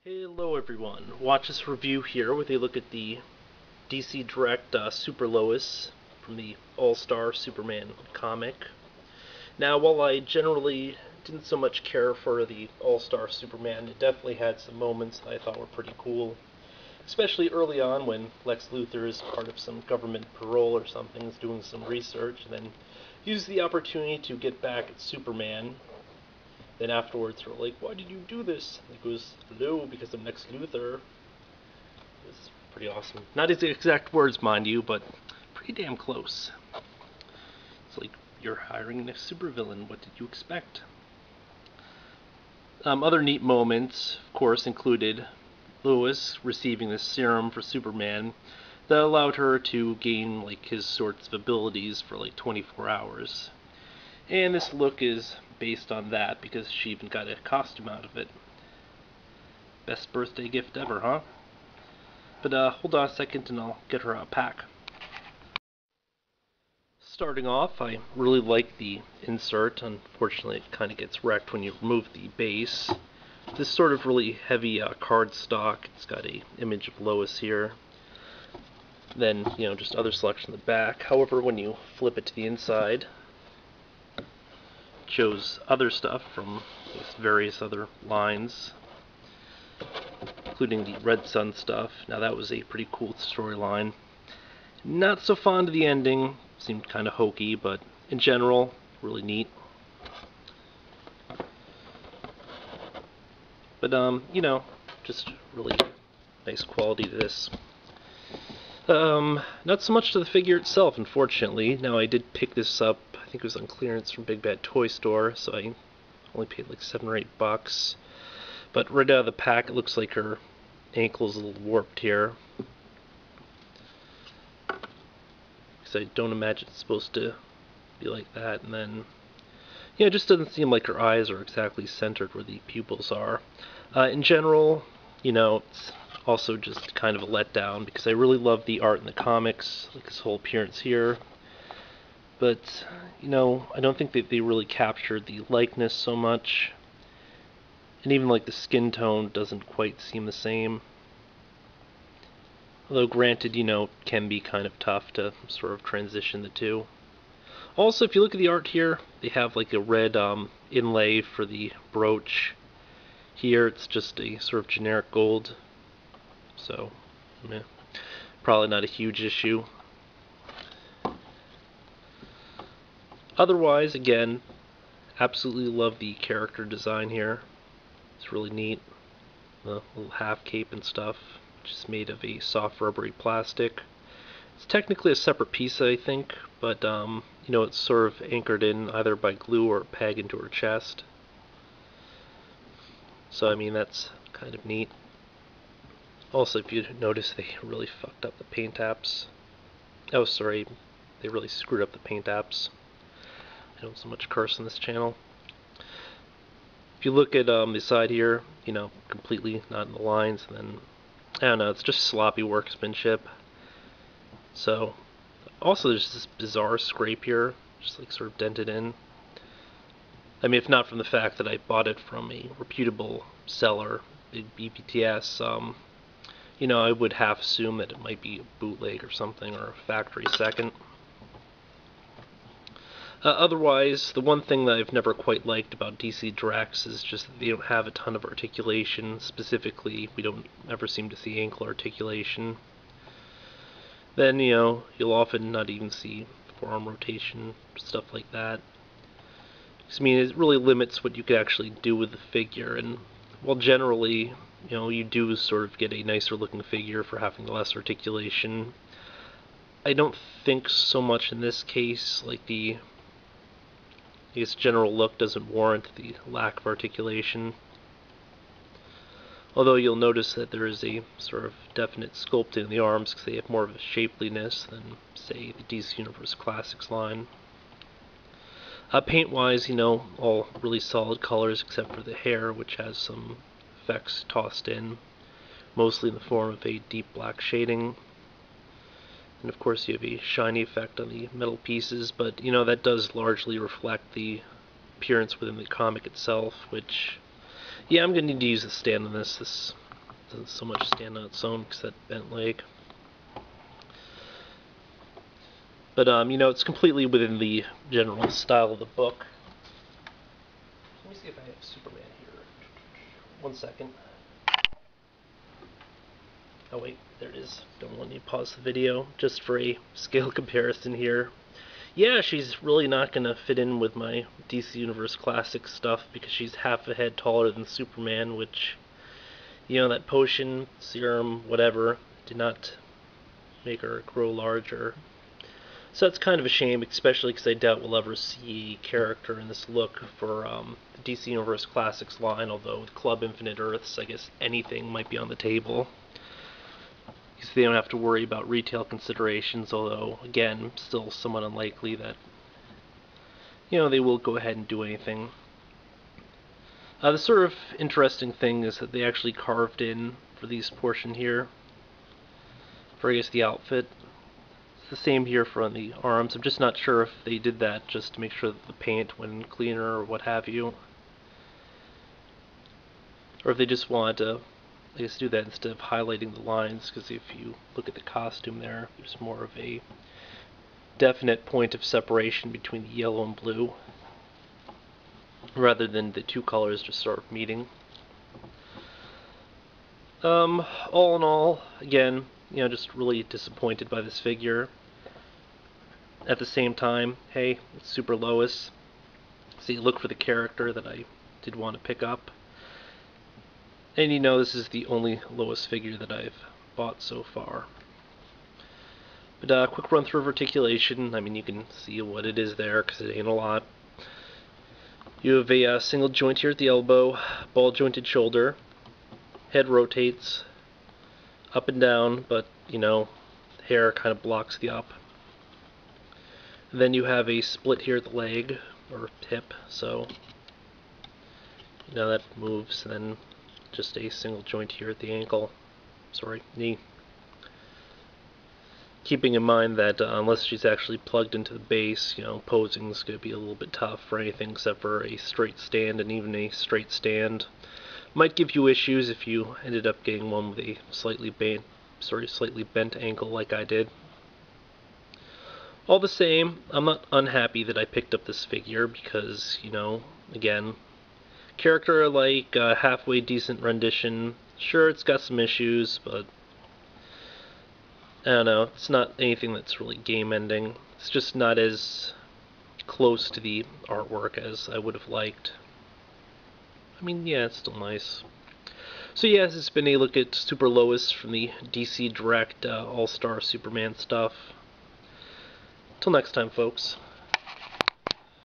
Hello everyone, watch this review here with a look at the DC Direct Super Lois from the All-Star Superman comic. Now, while I generally didn't so much care for the All-Star Superman, it definitely had some moments that I thought were pretty cool. Especially early on when Lex Luthor is part of some government parole or something, is doing some research, and then uses the opportunity to get back at Superman. Then afterwards, they're like, "Why did you do this?" And he goes, "Hello, because I'm Lex Luthor." It's pretty awesome. Not his exact words, mind you, but pretty damn close. It's like, you're hiring a supervillain. What did you expect? Other neat moments, of course, included Lois receiving this serum for Superman that allowed her to gain like his sorts of abilities for like 24 hours. And this look is based on that because she even got a costume out of it. Best birthday gift ever, huh? But hold on a second and I'll get her a pack. Starting off, I really like the insert. Unfortunately, it kind of gets wrecked when you remove the base. This sort of really heavy cardstock. It's got a image of Lois here. Then, just other selection in the back. However, when you flip it to the inside, shows other stuff from various other lines, including the Red Sun stuff. Now that was a pretty cool storyline. Not so fond of the ending, seemed kind of hokey, but in general, really neat. But just really nice quality to this. Not so much to the figure itself, unfortunately. Now I did pick this up, I think it was on clearance from Big Bad Toy Store, so I only paid like $7 or $8. But right out of the pack, it looks like her ankle's a little warped here. Because I don't imagine it's supposed to be like that. And then, it just doesn't seem like her eyes are exactly centered where the pupils are. In general, it's also just kind of a letdown because I really love the art in the comics, like this whole appearance here. But, I don't think that they really captured the likeness so much. And even like the skin tone doesn't quite seem the same. Although granted, it can be kind of tough to sort of transition the two. Also, if you look at the art here, they have like a red inlay for the brooch. Here it's just a sort of generic gold. So, probably not a huge issue. Otherwise, again, absolutely love the character design here. It's really neat. The little half cape and stuff, just made of a soft rubbery plastic. It's technically a separate piece, I think, but it's sort of anchored in either by glue or peg into her chest. So that's kind of neat. Also, if you notice, they really fucked up the paint apps. Oh, sorry, they really screwed up the paint apps. I don't so much curse on this channel. If you look at the side here, completely not in the lines, and then, I don't know, it's just sloppy workmanship. So, also there's this bizarre scrape here, just like sort of dented in. If not from the fact that I bought it from a reputable seller, BPTS, I would half assume that it might be a bootleg or something, or a factory second. Otherwise, the one thing that I've never quite liked about DC Directs is just that they don't have a ton of articulation. Specifically, we don't ever seem to see ankle articulation. Then, you'll often not even see forearm rotation, stuff like that. It really limits what you can actually do with the figure, and while generally, you do sort of get a nicer looking figure for having less articulation, I don't think so much in this case, like its general look doesn't warrant the lack of articulation. Although you'll notice that there is a sort of definite sculpting in the arms because they have more of a shapeliness than, say, the DC Universe Classics line. Paint-wise, all really solid colors except for the hair, which has some effects tossed in, mostly in the form of a deep black shading. And of course you have a shiny effect on the metal pieces, but that does largely reflect the appearance within the comic itself, which, yeah, I'm going to need to use a stand on this. This doesn't so much stand on its own because that bent leg. But, you know, it's completely within the general style of the book. Let me see if I have Superman here. 1 second. Oh wait, there it is. Don't want you to pause the video, just for a scale comparison here. Yeah, she's really not going to fit in with my DC Universe Classic stuff because she's half a head taller than Superman, which, you know, that potion, serum, whatever, did not make her grow larger. So that's kind of a shame, especially because I doubt we'll ever see a character in this look for the DC Universe Classics line, although with Club Infinite Earths, I guess anything might be on the table. Because they don't have to worry about retail considerations, although, again, still somewhat unlikely that, you know, they will go ahead and do anything. The sort of interesting thing is that they actually carved in, for these portion here, for I guess the outfit. It's the same here for on the arms. I'm just not sure if they did that just to make sure that the paint went in cleaner or what have you. Or if they just wanted to, I guess, do that instead of highlighting the lines, because if you look at the costume there's more of a definite point of separation between the yellow and blue, rather than the two colors just sort of meeting. All in all, again, you know, just really disappointed by this figure. At the same time, hey, it's Super Lois. See, look for the character that I did want to pick up. And you know, this is the only Lois figure that I've bought so far. But quick run through of articulation. I mean, you can see what it is there because it ain't a lot. You have a single joint here at the elbow, ball jointed shoulder. Head rotates up and down, but you know, hair kind of blocks the up. And then you have a split here at the leg or hip, so you know that moves, and then just a single joint here at the ankle. Sorry, knee. Keeping in mind that unless she's actually plugged into the base, you know, posing is going to be a little bit tough for anything except for a straight stand, and even a straight stand might give you issues if you ended up getting one with a slightly bent ankle like I did. All the same, I'm not unhappy that I picked up this figure because, you know, again, character like halfway decent rendition. Sure, it's got some issues, but I don't know, it's not anything that's really game-ending. It's just not as close to the artwork as I would have liked. I mean, yeah, it's still nice. So yeah, this has been a look at Super Lois from the DC Direct All-Star Superman stuff. Till next time, folks.